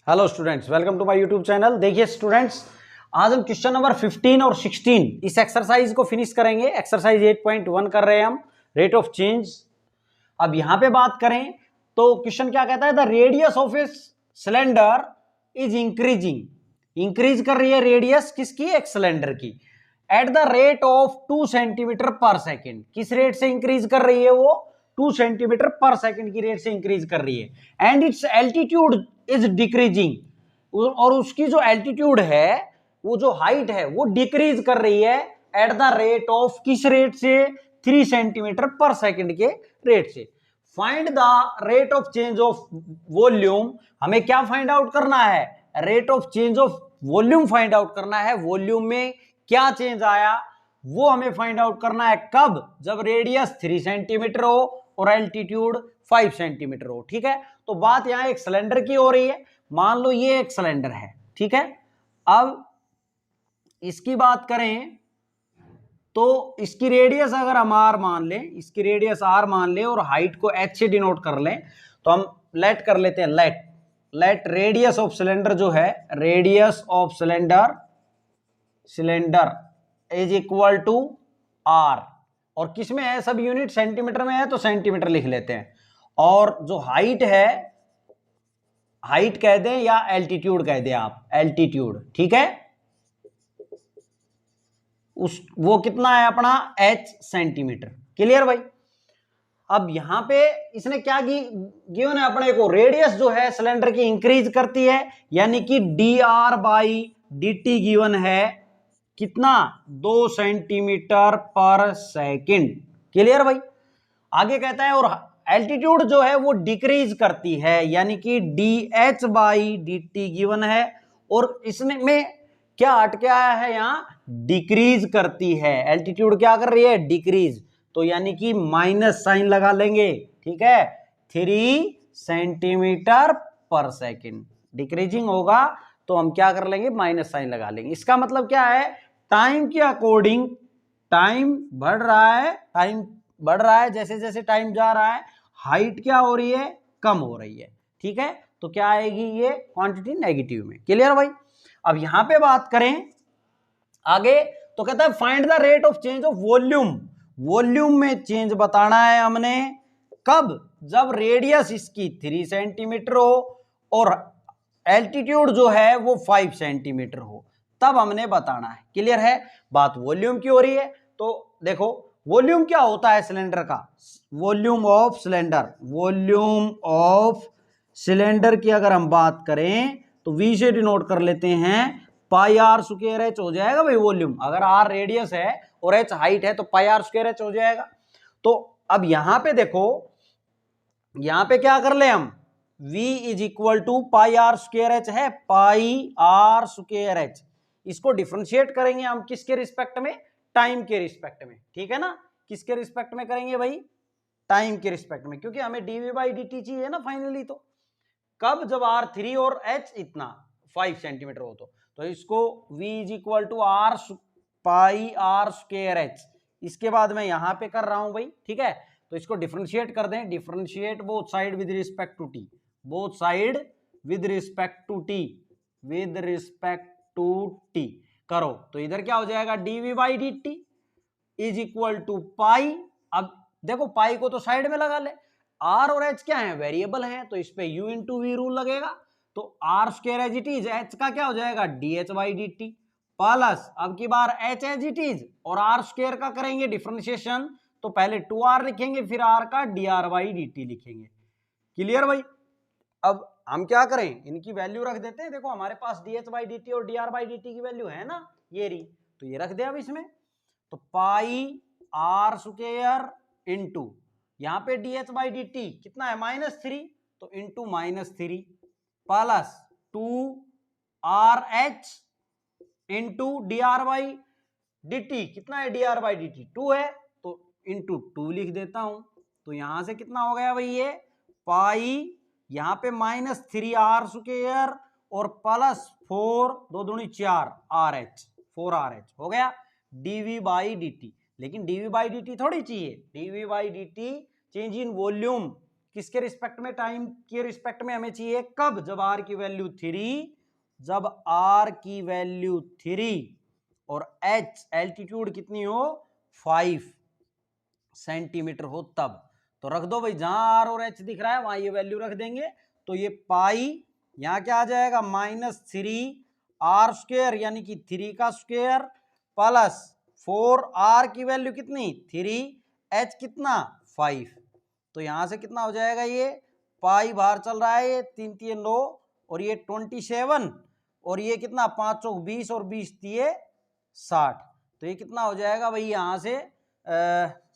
Hello students, welcome to my YouTube channel. देखिए students, आज हम क्वेश्चन नंबर 15 और 16 इस एक्सरसाइज को फिनिश करेंगे। एक्सरसाइज 8.1 कर रहे हैं हम, रेट ऑफ चेंज। अब यहां पे बात करें तो क्वेश्चन क्या कहता है, the radius of a cylinder is increasing. Increase कर रही है रेडियस किसकी, एक सिलेंडर की, at the rate of 2 centimetre पर सेकेंड। किस रेट से इंक्रीज कर रही है वो, 2 सेंटीमीटर पर सेकेंड की रेट से इंक्रीज कर रही है। And it's altitude is decreasing, और उसकी जो एल्टीट्यूड है, वो जो हाइट है, वो डिक्रीज कर रही है एट द रेट ऑफ, किस रेट से, 3 सेंटीमीटर पर सेकेंड के रेट से। Find the rate of change of volume. हमें क्या फाइंड आउट करना है, rate of change of volume find out करना है। वॉल्यूम में क्या चेंज आया वो हमें फाइंड आउट करना है। कब, जब रेडियस 3 सेंटीमीटर हो और एल्टीट्यूड 5 सेंटीमीटर हो। ठीक है, तो बात यहां एक सिलेंडर की हो रही है। मान लो ये एक सिलेंडर है, ठीक है। अब इसकी बात करें तो इसकी रेडियस अगर हम आर मान लें, इसकी रेडियस आर मान लें और हाइट को एच से डिनोट कर लें, तो हम लेट कर लेते हैं, लेट रेडियस ऑफ सिलेंडर जो है, radius of cylinder is equal to r. और किस में है, सब यूनिट सेंटीमीटर में है तो सेंटीमीटर लिख लेते हैं। और जो हाइट है, हाइट कह दें या एल्टीट्यूड कह दें आप, एल्टीट्यूड, ठीक है, वो कितना है अपना, h सेंटीमीटर। क्लियर भाई। अब यहां पे इसने क्या गिवन है अपने को, रेडियस जो है सिलेंडर की इंक्रीज करती है, यानी कि dr बाई dt गिवन है कितना, 2 सेंटीमीटर पर सेकेंड। क्लियर भाई। आगे कहता है और एल्टीट्यूड जो है वो डिक्रीज करती है, यानी कि dh बाई dt गिवन है, और इसने में क्या हट के आया है, यहां डिक्रीज करती है। एल्टीट्यूड क्या कर रही है, डिक्रीज, तो यानी कि माइनस साइन लगा लेंगे। ठीक है, 3 सेंटीमीटर पर सेकेंड डिक्रीजिंग होगा तो हम क्या कर लेंगे, माइनस साइन लगा लेंगे। इसका मतलब क्या है, टाइम के अकॉर्डिंग टाइम बढ़ रहा है, जैसे जैसे टाइम जा रहा है हाइट क्या हो रही है, कम हो रही है। ठीक है, तो क्या आएगी ये क्वांटिटी नेगेटिव में। क्लियर भाई। अब यहां पे बात करें आगे तो कहता है find the rate of change of volume. Volume में चेंज बताना है हमने। कब, जब रेडियस इसकी 3 सेंटीमीटर हो और एल्टीट्यूड जो है वो 5 सेंटीमीटर हो, तब हमने बताना है। क्लियर है, बात वॉल्यूम की हो रही है। तो देखो वॉल्यूम क्या होता है सिलेंडर का, वॉल्यूम ऑफ सिलेंडर की अगर हम बात करें तो V से डिनोट कर लेते हैं, पाई आर स्क्वायर एच हो जाएगा भाई वॉल्यूम। अगर आर रेडियस है और एच हाइट है तो पाई आर स्क्वायर एच हो जाएगा। तो अब यहां पे देखो, यहां पे क्या कर ले हम, V is equal to pi r square h है, पाई आर स्क्वायर एच। इसको डिफरेंशिएट करेंगे हम किसके रिस्पेक्ट में, टाइम के रिस्पेक्ट में। ठीक है ना, किसके रिस्पेक्ट में करेंगे भाई, टाइम के रिस्पेक्ट में, क्योंकि हमें डीवी बाई डी टी चाहिए ना फाइनली। तो कब, जब R3 और H इतना 5 सेंटीमीटर हो तो इसको V is equal to r pi r square h. इसके बाद मैं यहां पे कर रहा हूं भाई, ठीक है, तो इसको डिफरेंशिएट कर दें, differentiate both side with respect to t, both side with respect to t करो, तो इधर क्या हो जाएगा, dv by d t is equal to pi. अब देखो पाई को तो साइड में लगा ले, आर और एच क्या है, वेरिएबल है, तो इस पे u इंटू वी रूल लगेगा। तो r square as it is, h का क्या हो जाएगा, d h by d t, plus अब की बार एच एज इट इज, और आर स्क्वायर का करेंगे डिफरेंशिएशन, तो पहले 2r लिखेंगे, फिर r का D r by d T लिखेंगे। क्लियर भाई। अब हम क्या करें, इनकी वैल्यू रख देते हैं। देखो हमारे पास d h by d t और d r by d t की वैल्यू है ना, ये रही, तो ये रख दे अब इसमें। तो पाई आर स्क्वायर इंटू, यहां पे D h by d T कितना है, -3, तो into -3 plus 2RH into D r by d T, कितना है D r by d T, 2 है, तो इंटू 2 लिख देता हूं। तो यहां से कितना हो गया भाई, ये पाई, यहां पे -3r स्क्वायर और प्लस 4 2 दूनी 4 RH, 4RH हो गया dv बाई dt। लेकिन dv बाई dt थोड़ी चाहिए, dv by dt change in volume किसके रिस्पेक्ट में, टाइम के रिस्पेक्ट में हमें चाहिए कब, जब आर की वैल्यू 3, जब आर की वैल्यू 3 और एच एल्टीट्यूड कितनी हो 5 सेंटीमीटर हो तब। तो रख दो भाई, जहां आर और एच दिख रहा है वहां ये वैल्यू रख देंगे। तो ये पाई यहां क्या आ जाएगा -3r² यानी कि 3 का स्क्वायर प्लस 4r की वैल्यू कितनी 3, एच कितना 5। तो यहां से कितना हो जाएगा, ये पाई बाहर चल रहा है, ये 3 3 9 और ये 27 और ये कितना 5 चौक 20 और 20 दिए 60। तो ये कितना हो जाएगा भाई, यहां से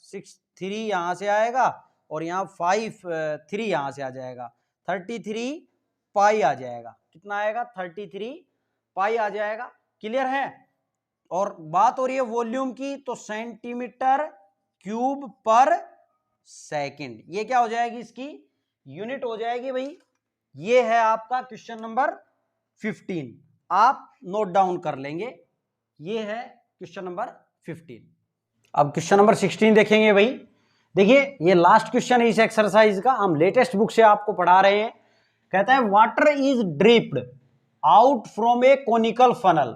6 3 यहां से आएगा और यहाँ 5 3 यहां से आ जाएगा, 33 पाई आ जाएगा। कितना आएगा 33 पाई आ जाएगा। क्लियर है। और बात हो रही है वॉल्यूम की, तो सेंटीमीटर क्यूब पर सेकंड, ये क्या हो जाएगी, इसकी यूनिट हो जाएगी भाई। ये है आपका क्वेश्चन नंबर 15, आप नोट डाउन कर लेंगे। ये है क्वेश्चन नंबर 15। अब क्वेश्चन नंबर 16 देखेंगे भाई। देखिए ये लास्ट क्वेश्चन है इस एक्सरसाइज का, हम लेटेस्ट बुक से आपको पढ़ा रहे हैं। कहता है water is dripped out from A conical funnel.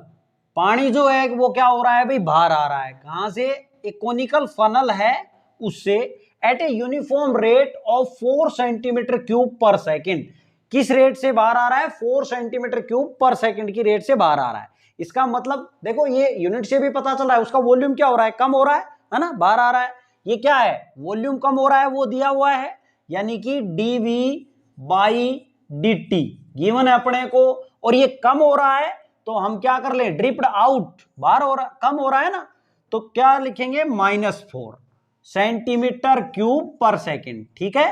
पानी जो है वो क्या हो रहा है भाई, बाहर आ रहा है। कहां से, एक कोनिकल फनल है उससे, at a uniform rate of 4 centimetre cube per second. किस रेट से बाहर आ रहा है, 4 सेंटीमीटर क्यूब पर सेकेंड की रेट से बाहर आ रहा है। इसका मतलब देखो ये यूनिट से भी पता चल रहा है, उसका वॉल्यूम क्या हो रहा है, कम हो रहा है ना, बाहर आ रहा है। ये क्या है, वॉल्यूम कम हो रहा है, वो दिया हुआ है, यानी कि dV/dt गिवन है अपने को। और ये कम हो रहा है तो हम क्या कर ले, ड्रिप्ड आउट, बाहर हो रहा, कम हो रहा है ना, तो क्या लिखेंगे -4 सेंटीमीटर क्यूब पर सेकेंड। ठीक है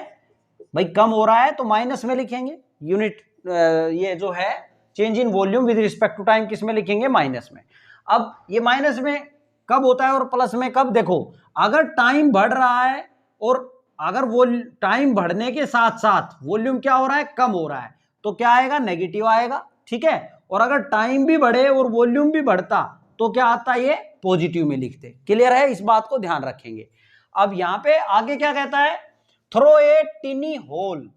भाई, कम हो रहा है तो माइनस में लिखेंगे यूनिट, ये जो है change in volume with respect to time किस में लिखेंगे, माइनस में। अब ये माइनस में कब होता है और प्लस में कब, देखो अगर टाइम बढ़ रहा है और अगर वो टाइम बढ़ने के साथ साथ वॉल्यूम क्या हो रहा है, कम हो रहा है, तो क्या आएगा, नेगेटिव आएगा। ठीक है, और अगर टाइम भी बढ़े और वॉल्यूम भी बढ़ता तो क्या आता, ये पॉजिटिव में लिखते। क्लियर है, इस बात को ध्यान रखेंगे। अब यहां पे आगे क्या कहता है, थ्रो ए टिनी होल,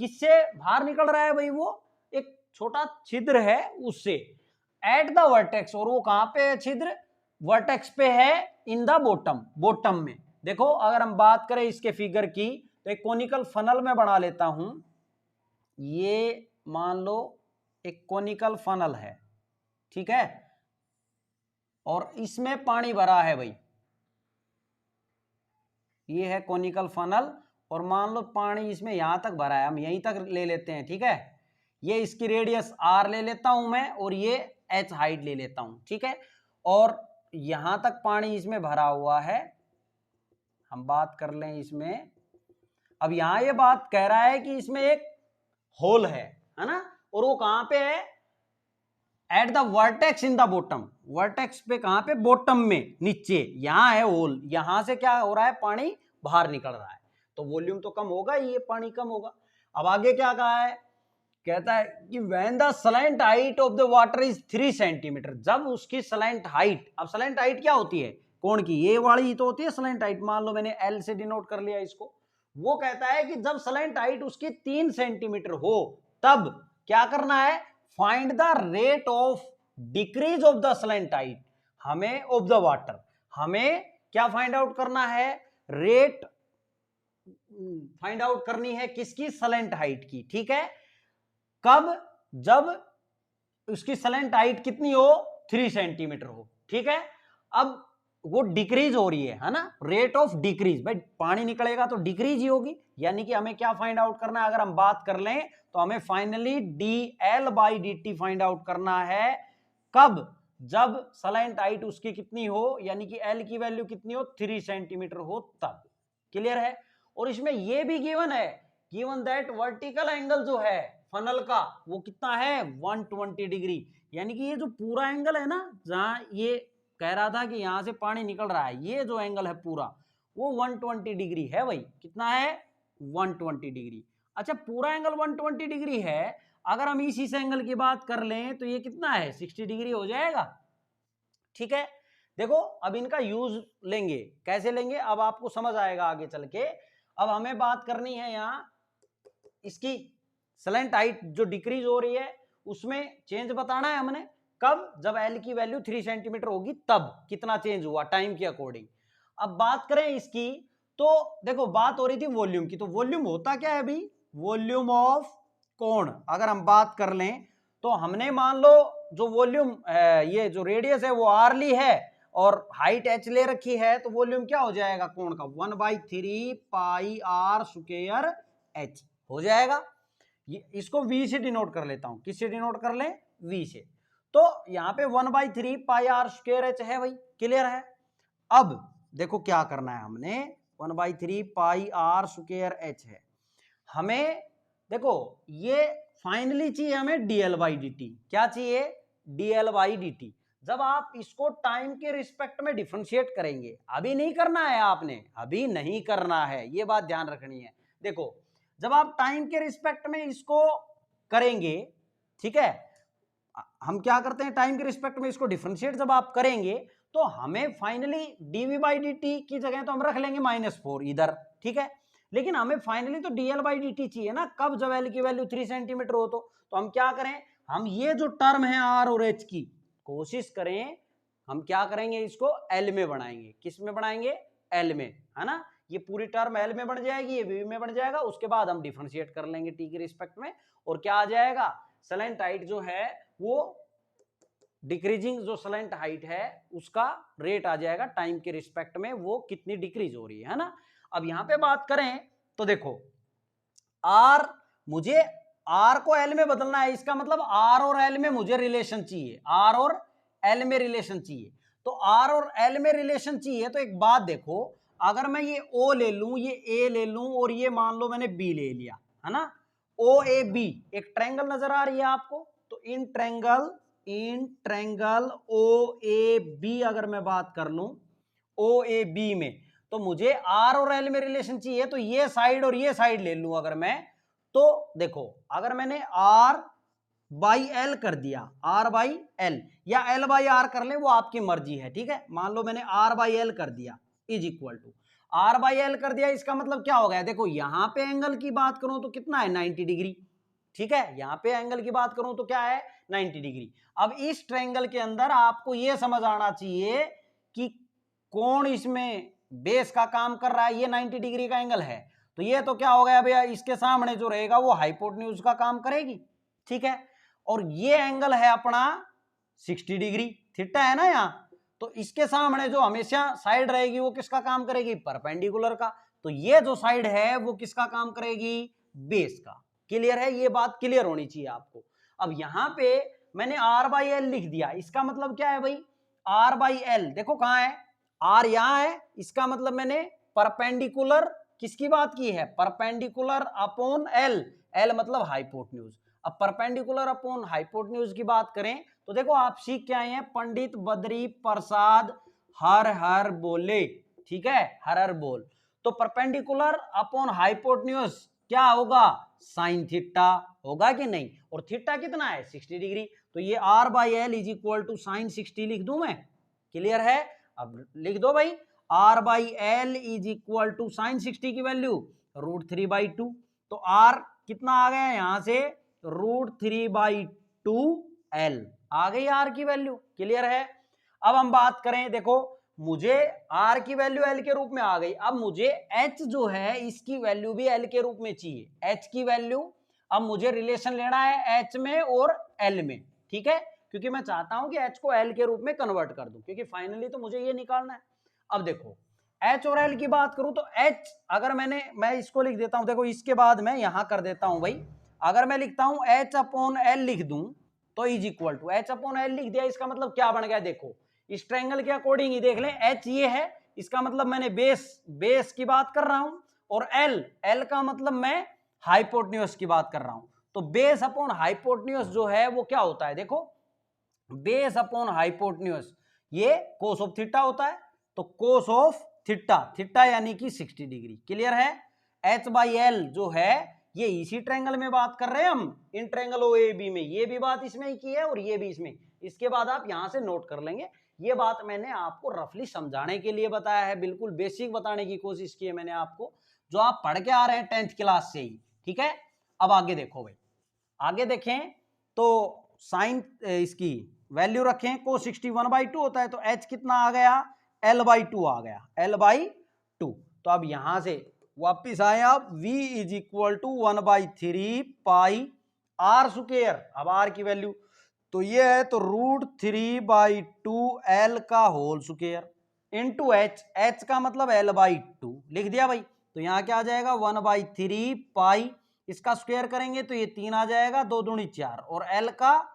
किससे बाहर निकल रहा है भाई, वो एक छोटा छिद्र है उससे, एट द वर्टेक्स, और वो कहां पे है छिद्र, वर्टेक्स पे है, इन द बॉटम, बॉटम में। देखो अगर हम बात करें इसके फिगर की, तो एक कोनिकल फनल में बना लेता हूं। ये मान लो एक कोनिकल फनल है, ठीक है, और इसमें पानी भरा है भाई, ये है कोनिकल फनल, और मान लो पानी इसमें यहां तक भरा है, हम यहीं तक ले लेते हैं। ठीक है, ये इसकी रेडियस r ले लेता हूं मैं, और ये h हाइट ले लेता हूं। ठीक है, और यहां तक पानी इसमें भरा हुआ है, हम बात कर लें इसमें। अब यहां ये बात कह रहा है कि इसमें एक होल है ना, और वो कहां पे है, at the vertex in the bottom, vertex पे कहां पे, बॉटम में नीचे, यहां है होल, यहां से क्या हो रहा है, पानी बाहर निकल रहा है, तो वॉल्यूम तो कम होगा, ये पानी कम होगा। अब आगे क्या कहा है, कहता है कि when the slant height of the water is 3 centimetre, जब उसकी स्लैंट हाइट, अब स्लैंट हाइट क्या होती है, कोण की, ये वाली ही तो होती है स्लैंट हाइट, मान लो मैंने L से डिनोट कर लिया इसको। वो कहता है कि जब स्लैंट हाइट उसकी 3 सेंटीमीटर हो, तब क्या करना है, find the rate of decrease of the slant height, हमें ऑफ द वाटर, हमें क्या फाइंड आउट करना है, रेट फाइंड आउट करनी है किसकी, स्लैंट हाइट की। ठीक है, कब, जब उसकी स्लैंट हाइट कितनी हो, 3 सेंटीमीटर हो। ठीक है, अब वो डिक्रीज हो रही है ना, रेट ऑफ डिक्रीज, भाई पानी निकलेगा तो डिक्रीज ही होगी, यानी कि हमें क्या फाइंड आउट करना है, अगर हम बात कर लें तो हमें फाइनली dL/dt फाइंड आउट करना है, कब, जब स्लैंट हाइट उसकी कितनी हो, यानी कि L की वैल्यू कितनी हो, 3 सेंटीमीटर हो तब। क्लियर है, और इसमें यह भी गिवन है, गिवन दैट वर्टिकल एंगल जो है फनल का वो कितना है, 120 डिग्री, यानी कि ये जो पूरा एंगल है ना, जहां ये कह रहा था कि यहां से पानी निकल रहा है, ये जो एंगल है पूरा वो 120 डिग्री है भाई, कितना है, 120 डिग्री। अच्छा, पूरा एंगल 120 डिग्री है, अगर हम इस एंगल की बात कर लें तो ये कितना है, 60 डिग्री हो जाएगा। ठीक है, देखो अब इनका यूज लेंगे, कैसे लेंगे अब आपको समझ आएगा आगे चल के। अब हमें बात करनी है यहाँ इसकी स्लेंट हाइट जो डिक्रीज हो रही है उसमें चेंज बताना है हमने। कब? जब एल की वैल्यू 3 सेंटीमीटर होगी तब कितना चेंज हुआ टाइम के अकॉर्डिंग। अब बात करें इसकी, तो देखो बात हो रही थी वॉल्यूम की, तो वॉल्यूम होता क्या है अभी? वॉल्यूम ऑफ कोण अगर हम बात कर लें तो हमने मान लो जो वॉल्यूम ये जो रेडियस है वो आर ली है और हाइट एच ले रखी है, तो वॉल्यूम क्या हो जाएगा कोण का? 1/3 पाई आर स्क्वायर एच हो जाएगा। ये इसको v से डिनोट कर लेता हूं। किससे डिनोट कर लें? v से। तो यहां पे 1/3 पाई आर स्क्वायर एच है भाई, क्लियर है। अब देखो क्या करना है हमने, 1/3 पाई आर स्क्वायर एच है हमें। देखो ये फाइनली चाहिए हमें dl/dt। क्या चाहिए? dl/dt। जब आप इसको टाइम के रिस्पेक्ट में डिफरेंशिएट करेंगे, अभी नहीं करना है आपने, अभी नहीं करना है, ये बात ध्यान रखनी है। देखो जब आप टाइम के रिस्पेक्ट में इसको करेंगे, ठीक है, हम क्या करते हैं टाइम के रिस्पेक्ट में इसको डिफरेंशिएट जब आप करेंगे तो हमें फाइनली dv/dt की जगह तो हम रख लेंगे -4 इधर, ठीक है, लेकिन हमें फाइनली तो dl/dt चाहिए ना। कब? जब l की वैल्यू 3 सेंटीमीटर हो तो हम क्या करें, हम ये जो टर्म है r और h की कोशिश करें, हम क्या करेंगे इसको l में बनाएंगे। किस में बनाएंगे? l में, है ना। ये पूरी टर्म l में बन जाएगी, ये v में बन जाएगा, उसके बाद हम डिफरेंशिएट कर लेंगे t के रिस्पेक्ट में, और क्या आ जाएगा? स्लेंट हाइट जो है वो डिक्रीजिंग, जो स्लेंट हाइट है उसका रेट आ जाएगा टाइम के रिस्पेक्ट में, वो कितनी डिक्रीज हो रही है ना। अब यहां पे बात करें तो देखो r, मुझे r को l में बदलना है, इसका मतलब r और l में मुझे रिलेशन चाहिए, r और l में रिलेशन चाहिए। तो r और l में रिलेशन चाहिए तो एक बात देखो, अगर मैं ये o ले लूं, ये a ले लूं और ये मान लो मैंने b ले लिया, है ना, OAB एक ट्रायंगल नजर आ रही है आपको, तो इन ट्रायंगल OAB अगर मैं बात कर लूं OAB में, तो मुझे R और L में रिलेशन चाहिए, तो ये साइड और ये साइड ले लूं अगर मैं, तो देखो अगर मैंने R/L कर दिया, R/L या L/R कर ले, वो आपकी मर्जी है, ठीक है। मान लो मैंने R/L कर दिया इज इक्वल टू R/L कर दिया, इसका मतलब क्या हो गया? देखो यहां पे एंगल की बात करूं तो कितना है? 90 डिग्री, ठीक है। यहां पे एंगल की बात करूं तो क्या है? 90 डिग्री। अब इस ट्रायंगल के अंदर आपको यह समझ आना चाहिए कि कौन इसमें बेस का काम कर रहा है, ये 90 डिग्री का एंगल है, तो ये तो क्या हो गया भैया, इसके सामने जो रहेगा वो हाइपोटेन्यूज का काम करेगी, ठीक है। और ये एंगल है अपना 60 डिग्री, थीटा है ना यहाँ, तो इसके सामने जो हमेशा साइड रहेगी वो किसका काम करेगी? परपेंडिकुलर का। तो ये जो साइड है वो किसका काम करेगी? बेस का। क्लियर है? ये बात क्लियर होनी चाहिए आपको। अब यहां पे मैंने R/L लिख दिया, इसका मतलब क्या है भाई? R/L देखो कहां है, R यहां है, इसका मतलब मैंने परपेंडिकुलर किसकी बात की है? परपेंडिकुलर अपॉन L, L मतलब हाइपोटेन्यूज। अब परपेंडिकुलर अपॉन हाइपोटेन्यूज की बात करें तो देखो आप सीख के आए हैं, पंडित बद्री प्रसाद हर हर बोले, ठीक है, हर हर बोल। तो परपेंडिकुलर अपॉन हाइपोटेन्यूज क्या होगा? साइन थीटा होगा कि नहीं? और थीटा कितना है? 60 डिग्री। तो ये R/L is equal to sign 60 लिख दूं मैं, क्लियर है? अब लिख दो भाई, R/L is equal to sign 60 की वैल्यू √3/2। तो R कितना आ गया यहां से? √3/2L आ गई R की वैल्यू, क्लियर है? अब हम बात करें, देखो मुझे R की वैल्यू L के रूप में आ गई, अब मुझे H जो है इसकी वैल्यू भी L के रूप में चाहिए, H की वैल्यू। अब मुझे रिलेशन लेना है H में और L में, ठीक है, क्योंकि मैं चाहता हूं कि H को L के रूप में कन्वर्ट कर दूं, क्योंकि फाइनली तो मुझे ये निकालना है। अब देखो H और L की बात करूं तो H अगर मैं इसको लिख देता हूं, देखो इसके बाद मैं यहां कर देता हूं भाई, अगर मैं लिखता हूं H/L लिख दूं तो इज इक्वल टू H/L लिख दिया, इसका मतलब क्या बन गया? देखो इस ट्रायंगल के अकॉर्डिंग ही देख लें, H ये है, इसका मतलब मैंने बेस की बात कर रहा हूं, और L का मतलब मैं हाइपोटेन्यूज की बात कर रहा हूं। तो बेस अपॉन हाइपोटेन्यूज जो है वो क्या होता है? देखो बेस अपॉन हाइपोटेन्यूज ये कोस ऑफ थीटा होता है, तो कोस ऑफ थीटा यानी कि 60 डिग्री, क्लियर है? H/L जो है ये इसी ट्रायंगल में बात कर रहे हैं हम, इन ट्रायंगल OAB में, ये भी बात इसमें ही की है और ये भी इसमें। इसके बाद आप यहां से नोट कर लेंगे, ये बात मैंने आपको रफली समझाने के लिए बताया है, बिल्कुल बेसिक बताने की कोशिश की है मैंने आपको, जो आप पढ़ के आ रहे हैं 10th क्लास से ही, ठीक है। अब आगे देखो भाई, आगे देखें तो साइन इसकी वैल्यू रखें, cos 61/2 होता है, तो h कितना आ गया, l/2 आ गया, l/2। तो अब यहां से वापिस आए आप, v is equal to 1/3 pi r square. अब r की वैल्यू तो ये है, तो √3/2 l का होल स्क्वायर इंटू h का मतलब l/2 लिख दिया भाई। तो यहां क्या आ जाएगा, 1/3 पाई, इसका स्क्वायर करेंगे तो ये 3 आ जाएगा, 2 दूनी 4, और l का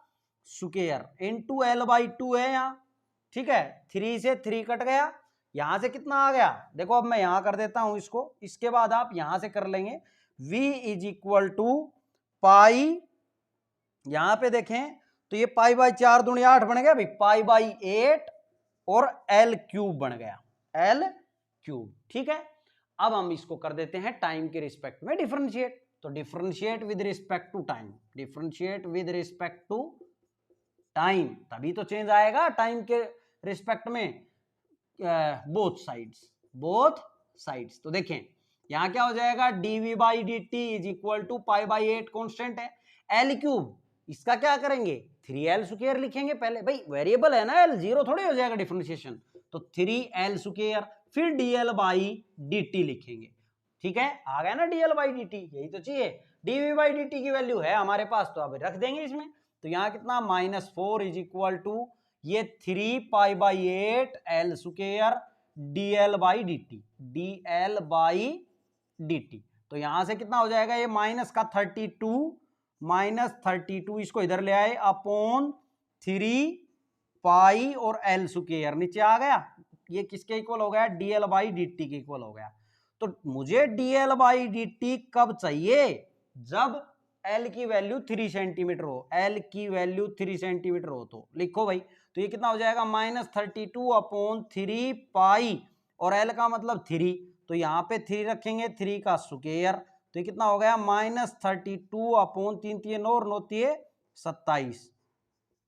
स्क्वायर इंटू l/2 है यहाँ, ठीक है। 3 से 3 कट गया, यहां से कितना आ गया, देखो अब मैं यहां कर देता हूं इसको, इसके बाद आप यहां से कर लेंगे, v इज इक्वल टू पाई, यहां पे देखें तो ये पाई/4 दूनी 8 बन गया भाई, पाई/8 और l³ बन गया, l³, ठीक है। अब हम इसको कर देते हैं टाइम के रिस्पेक्ट में डिफरेंशिएट, तो differentiate with respect to time, differentiate with respect to time, तभी तो चेंज आएगा टाइम के रिस्पेक्ट में, बोथ साइड्स। तो देखें यहां क्या हो जाएगा, dv/dt इज इक्वल टू पाई/8 कॉन्स्टेंट है, l³, इसका क्या करेंगे, 3l स्क्वायर लिखेंगे पहले, भाई वेरिएबल है ना, l जीरो थोड़ी हो जाएगा डिफरेंशिएशन, तो 3l स्क्वायर, फिर dl/dt लिखेंगे, ठीक है, आ गया ना dl/dt, यही तो चाहिए। dv/dt की वैल्यू है हमारे पास, तो अब रख देंगे इसमें, तो यहां कितना, -4 इज इक्वल टू ये 3 पाई/8 l स्क्वायर dl/dt, तो यहां से कितना हो जाएगा, ये माइनस का 32 इसको इधर ले आए, अपॉन 3 पाई और l स्क्वायर नीचे आ गया, ये किसके इक्वल हो गया, dl/dt के इक्वल हो गया। तो मुझे dl/dt कब चाहिए, जब l की वैल्यू 3 सेंटीमीटर हो, l की वैल्यू 3 सेंटीमीटर हो, तो लिखो भाई, तो ये कितना हो जाएगा, -32 अपॉन 3 पाई, और l का मतलब 3, तो यहाँ पे 3 रखेंगे, 3 का स्क्वायर, तो ये कितना हो गया, -32 अपॉन 3 3 9 और 9 27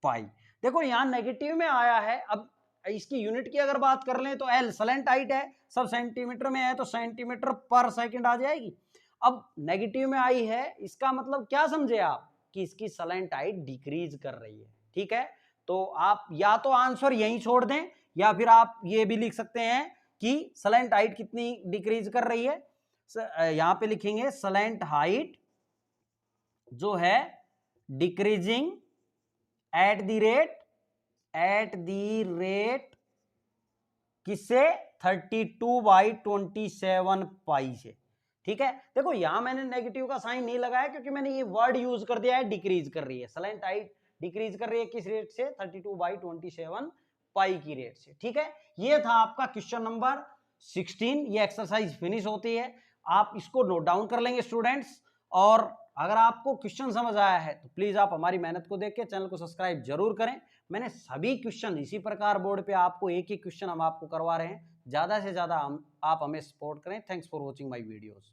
पाई। देखो यहाँ नेगेटिव में आया है, अब इसकी यूनिट की अगर बात कर लें तो l स्लैंट हाइट है, सब सेंटीमीटर में है, तो सेंटीमीटर पर सेकंड आ जाएगी। अब नेगेटिव में आई है, इसका मतलब क्या समझे आप, कि इसकी स्लैंट हाइट डिक्रीज कर रही है, ठीक है। तो आप या तो आंसर यहीं छोड़ दें, या फिर आप ये भी लिख सकते हैं कि स्लैंट हाइट कितनी डिक्रीज कर रही है, यहां पे लिखेंगे स्लैंट हाइट जो है डिक्रीजिंग एट द रेट किससे, 32/27 पाई से, ठीक है। देखो यहां मैंने नेगेटिव का साइन नहीं लगाया, क्योंकि मैंने ये वर्ड यूज कर दिया है, डिक्रीज कर रही है, स्लैंट हाइट डिक्रीज कर रही है किस रेट से, 32/27 पाई की रेट से, ठीक है। ये था आपका क्वेश्चन नंबर 16, ये एक्सरसाइज फिनिश होती है, आप इसको नोट डाउन कर लेंगे स्टूडेंट्स। और अगर आपको क्वेश्चन समझ आया है तो प्लीज आप हमारी मेहनत को देख के चैनल को सब्सक्राइब जरूर करें। मैंने सभी क्वेश्चन इसी प्रकार बोर्ड पे आपको एक ही क्वेश्चन हम आपको करवा रहे हैं, ज्यादा से ज्यादा आप हमें सपोर्ट करें। Thanks for watching my videos.